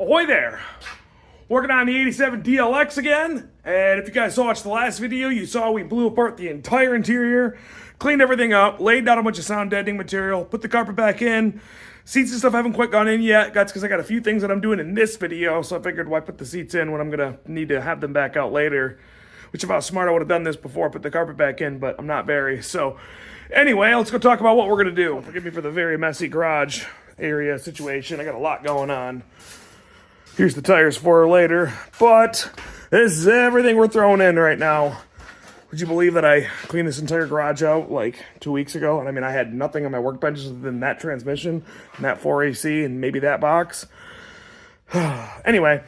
Ahoy there! Working on the 87 DLX again, and if you guys watched the last video, you saw we blew apart the entire interior, cleaned everything up, laid down a bunch of sound deadening material, put the carpet back in. Seats and stuff haven't quite gone in yet. That's because I got a few things that I'm doing in this video, so I figured why put the seats in when I'm going to need to have them back out later. Which if I was smart, I would have done this before I put the carpet back in, but I'm not very. So anyway, let's go talk about what we're going to do. Forgive me for the very messy garage area situation. I got a lot going on. Here's the tires for later, but this is everything we're throwing in right now. Would you believe that I cleaned this entire garage out like 2 weeks ago? And I mean, I had nothing on my workbench other than that transmission and that 4AC and maybe that box. Anyway,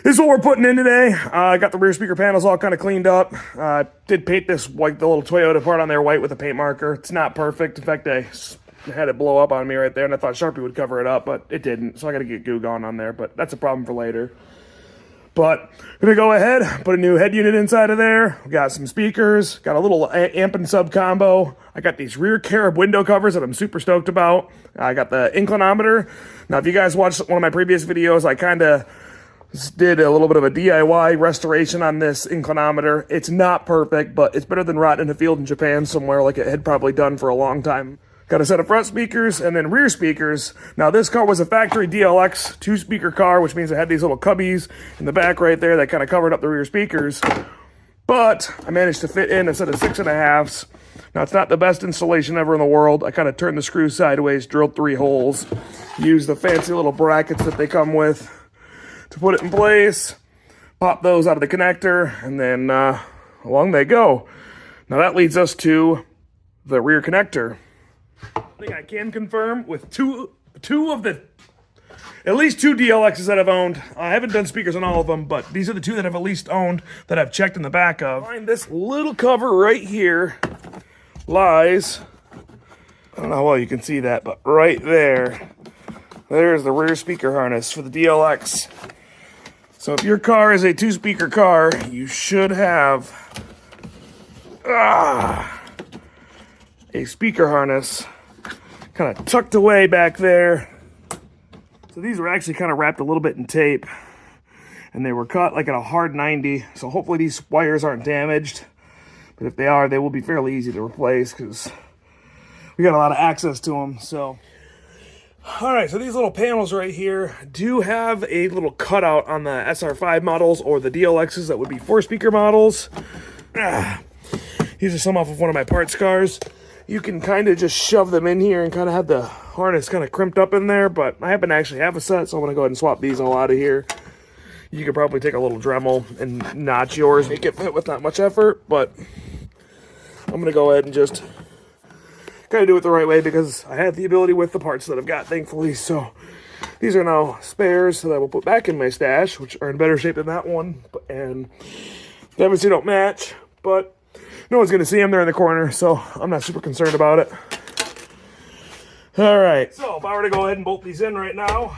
this is what we're putting in today. I got the rear speaker panels all kind of cleaned up. Did paint this white, the little Toyota part on there white with a paint marker. It's not perfect. In fact, I had it blow up on me right there, and I thought Sharpie would cover it up, but it didn't. So I got to get goo gone on there, but that's a problem for later. But I'm going to go ahead, put a new head unit inside of there. We got some speakers, got a little amp and sub combo. I got these rear carob window covers that I'm super stoked about. I got the inclinometer. Now, if you guys watched one of my previous videos, I kind of did a little bit of a DIY restoration on this inclinometer. It's not perfect, but it's better than rotting in a field in Japan somewhere like it had probably done for a long time. Got a set of front speakers and then rear speakers. Now this car was a factory DLX 2-speaker car, which means it had these little cubbies in the back right there that kind of covered up the rear speakers. But I managed to fit in a set of 6.5s. Now it's not the best installation ever in the world. I kind of turned the screws sideways, drilled 3 holes, used the fancy little brackets that they come with to put it in place, pop those out of the connector, and then along they go. Now that leads us to the rear connector. I think I can confirm with two of the, at least 2 DLXs that I've owned. I haven't done speakers on all of them, but these are the 2 that I've at least owned that I've checked in the back of. Behind this little cover right here lies, I don't know how well you can see that, but right there, there's the rear speaker harness for the DLX. So if your car is a 2-speaker car, you should have a speaker harness kind of tucked away back there. So these were actually kind of wrapped a little bit in tape, and they were cut like at a hard 90. So hopefully these wires aren't damaged, but if they are, they will be fairly easy to replace because we got a lot of access to them. So all right, so these little panels right here do have a little cutout on the SR5 models or the DLXs that would be 4-speaker models. These are some off of one of my parts cars. You can kind of just shove them in here and kind of have the harness kind of crimped up in there, but I happen to actually have a set, so I'm going to go ahead and swap these all out of here. You could probably take a little Dremel and notch yours, make it fit with not much effort, but I'm going to go ahead and just kind of do it the right way because I have the ability with the parts that I've got, thankfully. So these are now spares that I will put back in my stash, which are in better shape than that one, and they obviously don't match, but no one's going to see them. They're in the corner, so I'm not super concerned about it. All right, so if I were to go ahead and bolt these in right now,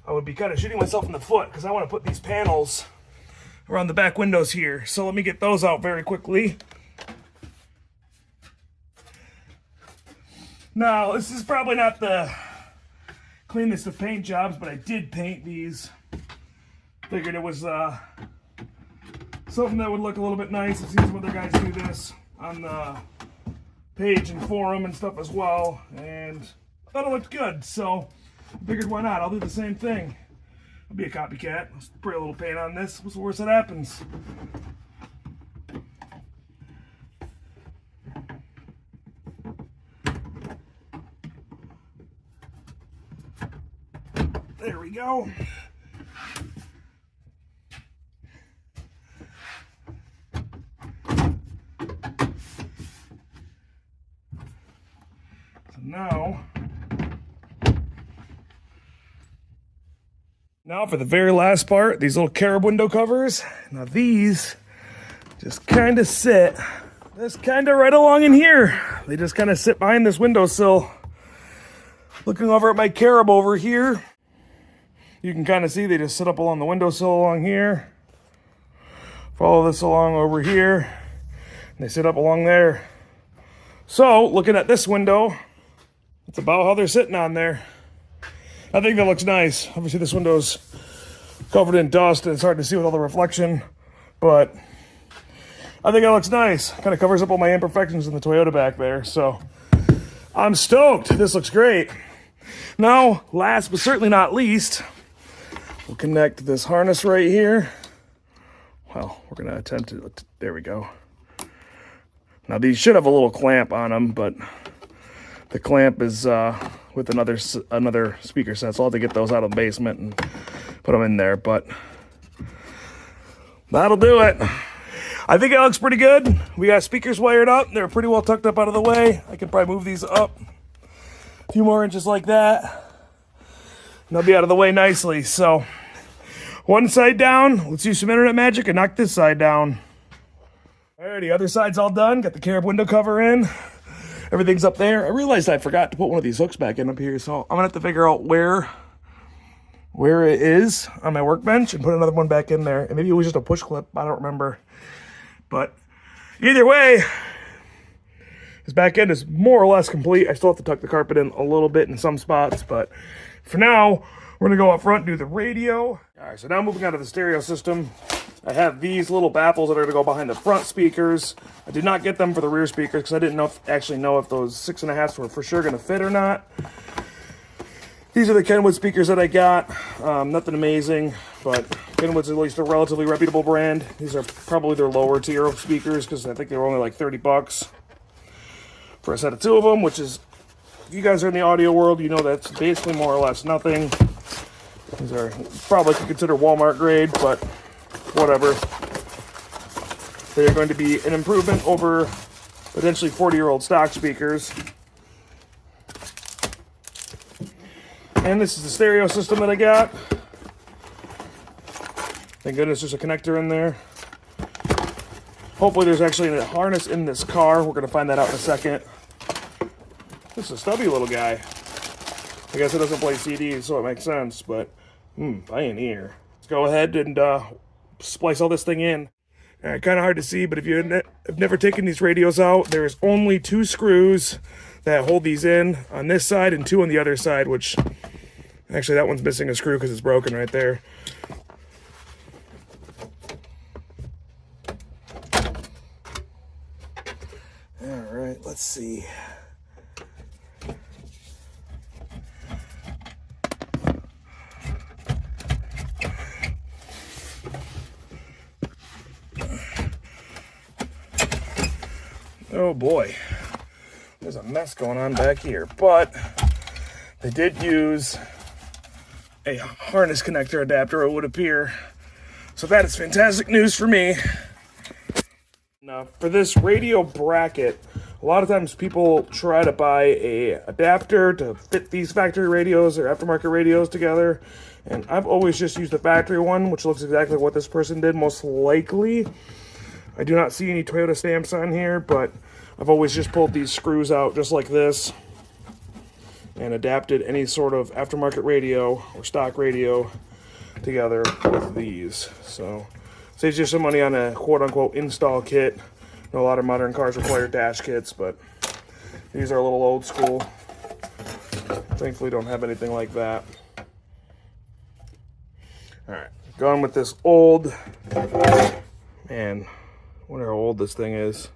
I would be kind of shooting myself in the foot because I want to put these panels around the back windows here. So let me get those out very quickly. Now, this is probably not the cleanest of paint jobs, but I did paint these. Figured it was something that would look a little bit nice. I've seen some other guys do this on the page and forum and stuff as well, and I thought it looked good, so I figured why not? I'll do the same thing. I'll be a copycat. I'll spray a little paint on this. What's the worst that happens? There we go. Now for the very last part, these little carob window covers. Now these just kind of sit, just kind of right along in here. They just kind of sit behind this windowsill. Looking over at my carob over here, you can kind of see they just sit up along the windowsill along here. Follow this along over here, and they sit up along there. So looking at this window, it's about how they're sitting on there. I think that looks nice. Obviously this window's covered in dust and it's hard to see with all the reflection, but I think it looks nice. Kind of covers up all my imperfections in the Toyota back there, so I'm stoked. This looks great. Now, last but certainly not least, we'll connect this harness right here. Well, we're gonna attempt to, there we go. Now these should have a little clamp on them, but the clamp is with another speaker set, so I'll have to get those out of the basement and put them in there, but that'll do it. I think it looks pretty good. We got speakers wired up. They're pretty well tucked up out of the way. I can probably move these up a few more inches like that, and they'll be out of the way nicely. So one side down. Let's use some internet magic and knock this side down. Alrighty, other side's all done. Got the carab window cover in. Everything's up there. I realized I forgot to put one of these hooks back in up here, so I'm gonna have to figure out where it is on my workbench and put another one back in there. And maybe it was just a push clip. I don't remember. But either way, this back end is more or less complete. I still have to tuck the carpet in a little bit in some spots, but for now, we're gonna go up front and do the radio. All right, so now moving on to the stereo system. I have these little baffles that are gonna go behind the front speakers. I did not get them for the rear speakers because I didn't actually know if those 6.5s were for sure gonna fit or not. These are the Kenwood speakers that I got. Nothing amazing, but Kenwood's at least a relatively reputable brand. These are probably their lower tier of speakers because I think they were only like 30 bucks for a set of two of them, which is, if you guys are in the audio world, you know that's basically more or less nothing. These are probably could consider Walmart grade, but whatever. They're going to be an improvement over potentially 40-year-old stock speakers. And this is the stereo system that I got. Thank goodness there's a connector in there. Hopefully there's actually a harness in this car. We're going to find that out in a second. This is a stubby little guy. I guess it doesn't play CDs, so it makes sense, but pioneer. Let's go ahead and splice all this thing in. Kind of hard to see, but if you have never taken these radios out, there's only 2 screws that hold these in on this side and 2 on the other side, which actually that one's missing a screw because it's broken right there. All right, let's see. Oh boy, there's a mess going on back here, but they did use a harness connector adapter, it would appear. So that is fantastic news for me. Now, for this radio bracket, a lot of times people try to buy a adapter to fit these factory radios or aftermarket radios together, and I've always just used the factory one, which looks exactly what this person did, most likely. I do not see any Toyota stamps on here, but I've always just pulled these screws out just like this and adapted any sort of aftermarket radio or stock radio together with these. So saves you some money on a quote-unquote install kit. I know a lot of modern cars require dash kits, but these are a little old school. Thankfully don't have anything like that. All right, going with this old, man, I wonder how old this thing is.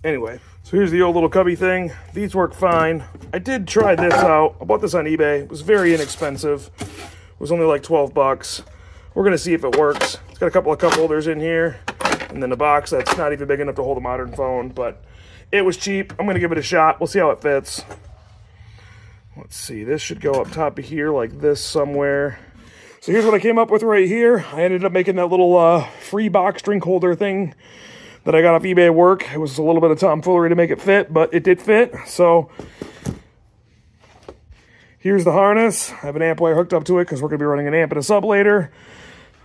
Anyway, so here's the old little cubby thing. These work fine. I did try this out. I bought this on eBay. It was very inexpensive. It was only like 12 bucks. We're gonna see if it works. It's got a couple of cup holders in here, and then a box that's not even big enough to hold a modern phone, but it was cheap. I'm gonna give it a shot. We'll see how it fits. Let's see, this should go up top of here like this somewhere. So here's what I came up with right here. I ended up making that little free box drink holder thing that I got off eBay work. It was a little bit of tomfoolery to make it fit, but it did fit. So here's the harness. I have an amp wire hooked up to it because we're going to be running an amp and a sub later.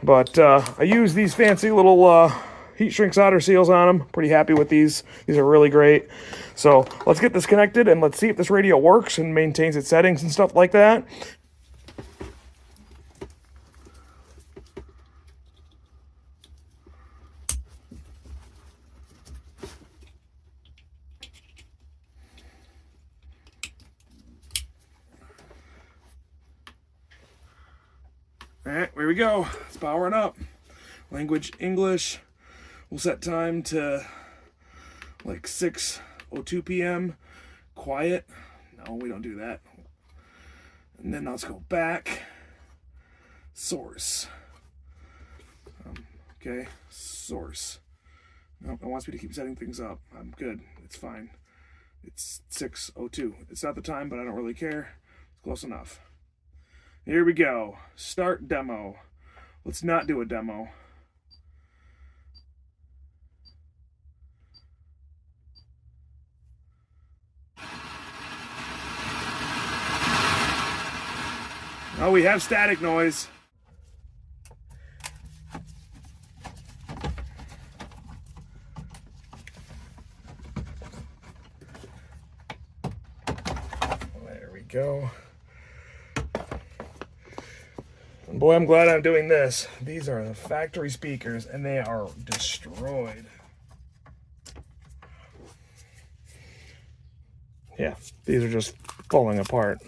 But I use these fancy little heat shrink solder seals on them. Pretty happy with these. These are really great. So let's get this connected and let's see if this radio works and maintains its settings and stuff like that. All right, here we go. Let's power it up. Language English. We'll set time to like 6:02 p.m. Quiet. No, we don't do that. And then let's go back. Source. Okay, source. No, it wants me to keep setting things up. I'm good. It's fine. It's 6:02. It's not the time, but I don't really care. It's close enough. Here we go. Start demo. Let's not do a demo. Oh, we have static noise. There we go. And boy, I'm glad I'm doing this. These are the factory speakers, and they are destroyed. Yeah, these are just falling apart.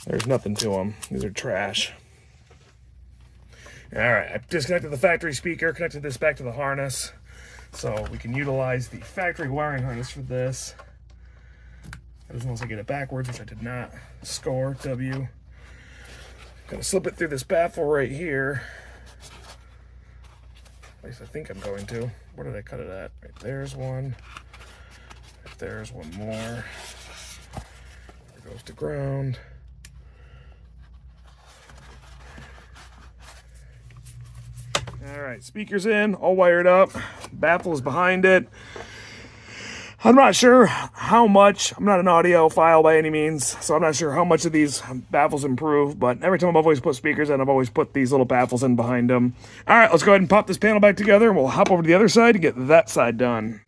There's nothing to them. These are trash. All right, I disconnected the factory speaker, connected this back to the harness, so we can utilize the factory wiring harness for this. As long as I get it backwards, which I did not. Score, W. Gonna slip it through this baffle right here. At least I think I'm going to. Where did I cut it at? Right there's one. Right there's one more. There goes to ground. All right, speakers in, all wired up. Baffle is behind it. I'm not sure how much, I'm not an audiophile by any means, so I'm not sure how much of these baffles improve, but every time I've always put speakers in, I've always put these little baffles in behind them. All right, let's go ahead and pop this panel back together, and we'll hop over to the other side and get that side done.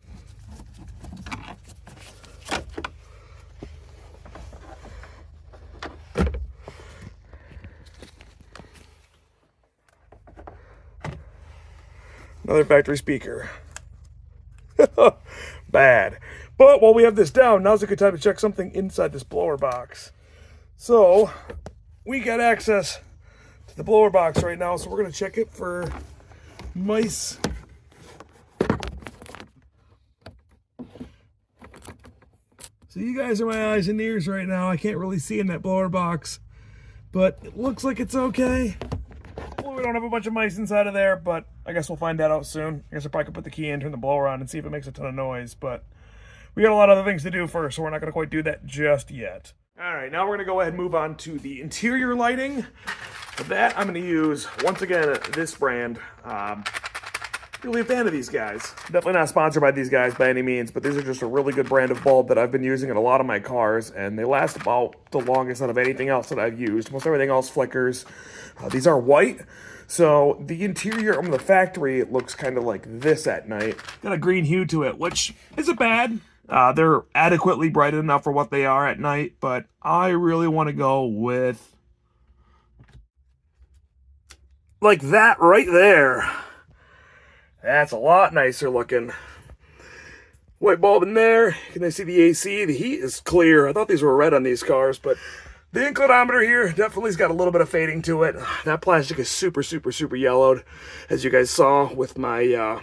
Another factory speaker. Bad. But while we have this down, now's a good time to check something inside this blower box. So, we got access to the blower box right now, so we're going to check it for mice. So you guys are my eyes and ears right now. I can't really see in that blower box, but it looks like it's okay. Well, we don't have a bunch of mice inside of there, but I guess we'll find that out soon. I guess I probably could put the key in, turn the blower on, and see if it makes a ton of noise, but we got a lot of other things to do first, so we're not going to quite do that just yet. All right, now we're going to go ahead and move on to the interior lighting. For that, I'm going to use, once again, this brand. Really a fan of these guys. Definitely not sponsored by these guys by any means, but these are just a really good brand of bulb that I've been using in a lot of my cars, and they last about the longest out of anything else that I've used. Most everything else flickers. These are white, so the interior from the factory looks kind of like this at night. Got a green hue to it, which isn't bad. They're adequately bright enough for what they are at night, but I really want to go with like that right there. That's a lot nicer looking. White bulb in there. Can I see the AC? The heat is clear. I thought these were red on these cars, but the inclinometer here definitely has got a little bit of fading to it. That plastic is super, super, super yellowed, as you guys saw with my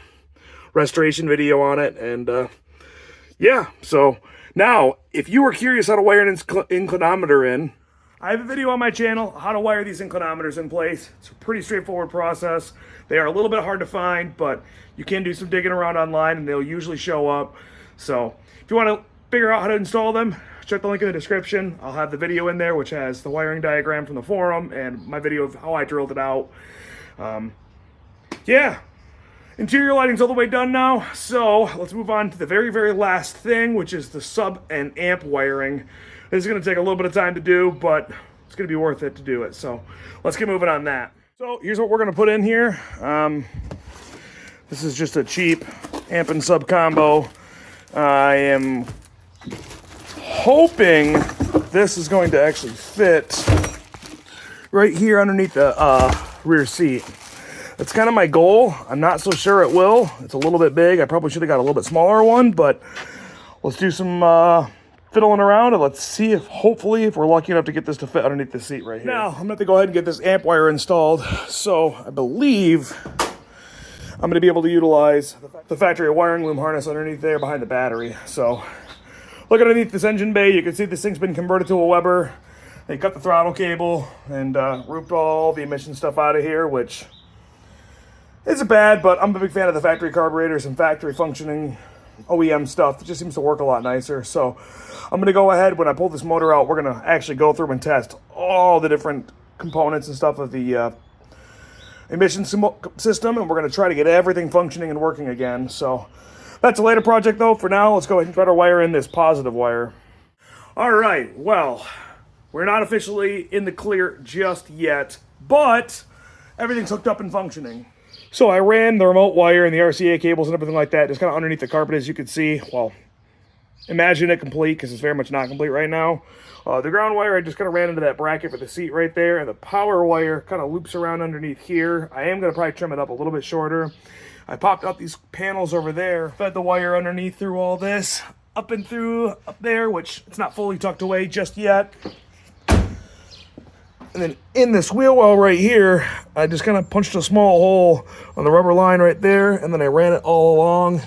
restoration video on it. And yeah, so now, if you were curious how to wire an inclinometer in, I have a video on my channel, how to wire these inclinometers in place. It's a pretty straightforward process. They are a little bit hard to find, but you can do some digging around online and they'll usually show up. So if you want to figure out how to install them, check the link in the description. I'll have the video in there, which has the wiring diagram from the forum and my video of how I drilled it out. Yeah, interior lighting's all the way done now. So let's move on to the very, very last thing, which is the sub and amp wiring. This is going to take a little bit of time to do, but it's going to be worth it to do it. So let's get moving on that. So here's what we're going to put in here. This is just a cheap amp and sub combo. I am hoping this is going to actually fit right here underneath the rear seat. That's kind of my goal. I'm not so sure it will. It's a little bit big. I probably should have got a little bit smaller one, but let's do some fiddling around, and let's see if, hopefully, if we're lucky enough to get this to fit underneath the seat right here. Now, I'm going to have to go ahead and get this amp wire installed. So I believe I'm going to be able to utilize the factory wiring loom harness underneath there behind the battery. So look underneath this engine bay. You can see this thing's been converted to a Weber. They cut the throttle cable and rooped all the emission stuff out of here, which isn't bad, but I'm a big fan of the factory carburetors and factory functioning OEM stuff. It just seems to work a lot nicer. So I'm going to go ahead, when I pull this motor out, we're going to actually go through and test all the different components and stuff of the emission system, and we're going to try to get everything functioning and working again. So that's a later project, though. For now, let's go ahead and try to wire in this positive wire. All right, well, we're not officially in the clear just yet, but everything's hooked up and functioning. So I ran the remote wire and the RCA cables and everything like that just kind of underneath the carpet, as you can see. Well, imagine it complete, because it's very much not complete right now. The ground wire, I just kind of ran into that bracket for the seat right there, and the power wire kind of loops around underneath here. I am going to probably trim it up a little bit shorter. I popped out these panels over there, fed the wire underneath through all this, up and through up there, which it's not fully tucked away just yet. And then in this wheel well right here, I just kind of punched a small hole on the rubber line right there, and then I ran it all along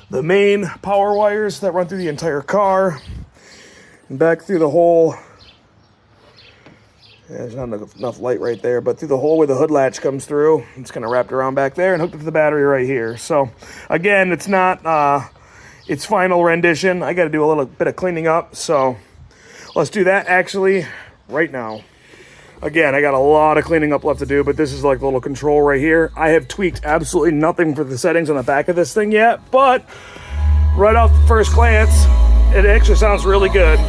the main power wires that run through the entire car and back through the hole. Yeah, there's not enough light right there, but through the hole where the hood latch comes through. It's kind of wrapped around back there and hooked up to the battery right here. So again, it's not its final rendition. I got to do a little bit of cleaning up, so let's do that actually right now. Again, I got a lot of cleaning up left to do, but this is like the little control right here. I have tweaked absolutely nothing for the settings on the back of this thing yet, but right off the first glance, it actually sounds really good.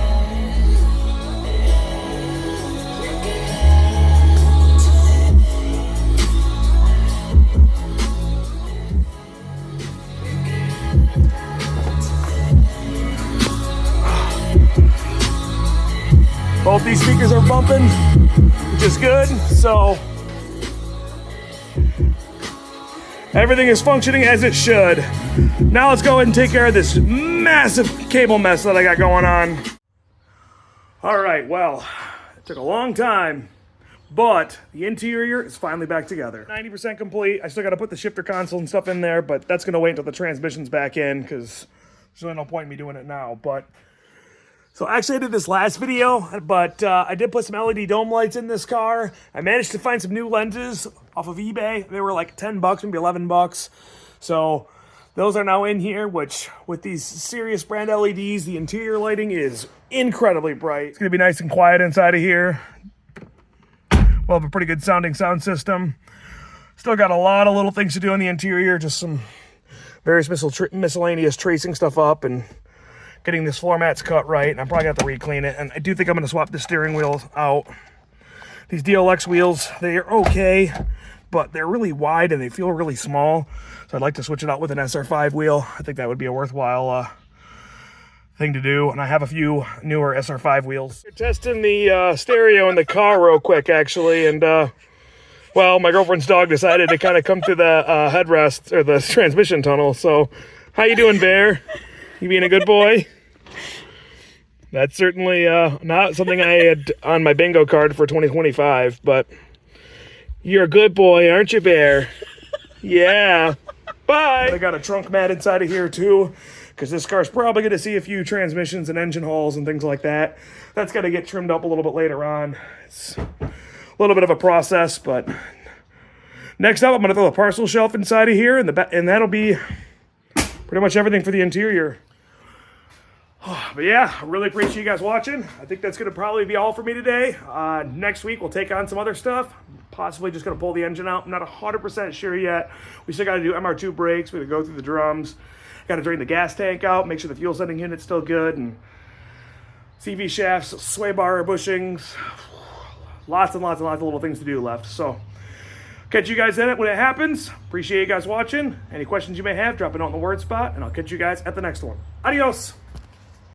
Both these speakers are bumping, which is good. So everything is functioning as it should. Now let's go ahead and take care of this massive cable mess that I got going on. All right, well, it took a long time, but the interior is finally back together. 90% complete. I still got to put the shifter console and stuff in there, but that's going to wait until the transmission's back in, because there's really no point in me doing it now. But so actually I did this last video, but I did put some LED dome lights in this car. I managed to find some new lenses off of eBay. They were like 10 bucks, maybe 11 bucks. So those are now in here, which with these Sirius brand LEDs, the interior lighting is incredibly bright. It's gonna be nice and quiet inside of here. We'll have a pretty good sounding sound system. Still got a lot of little things to do in the interior, just some various miscellaneous tracing stuff up and getting this floor mats cut right, and I'm probably going to have to re-clean it. And I do think I'm going to swap the steering wheel out. These DLX wheels, they are okay, but they're really wide and they feel really small. So I'd like to switch it out with an SR5 wheel. I think that would be a worthwhile thing to do. And I have a few newer SR5 wheels. We're testing the stereo in the car real quick, actually. And, well, my girlfriend's dog decided to kind of come through the headrest, or the transmission tunnel. So, how you doing, Bear? You being a good boy? That's certainly not something I had on my bingo card for 2025, but you're a good boy, aren't you, Bear? Yeah. Bye. I got a trunk mat inside of here, too, because this car's probably going to see a few transmissions and engine halls and things like that. That's got to get trimmed up a little bit later on. It's a little bit of a process, but next up, I'm going to throw a parcel shelf inside of here, and that'll be pretty much everything for the interior. But yeah, I really appreciate you guys watching. I think that's going to probably be all for me today. Next week, we'll take on some other stuff. Possibly just going to pull the engine out. I'm not 100% sure yet. We still got to do MR2 brakes. We got to go through the drums. Got to drain the gas tank out, make sure the fuel sending unit's still good, and CV shafts, sway bar bushings. Lots and lots and lots of little things to do left. So catch you guys in it when it happens. Appreciate you guys watching. Any questions you may have, drop it out in the word spot, and I'll catch you guys at the next one. Adios.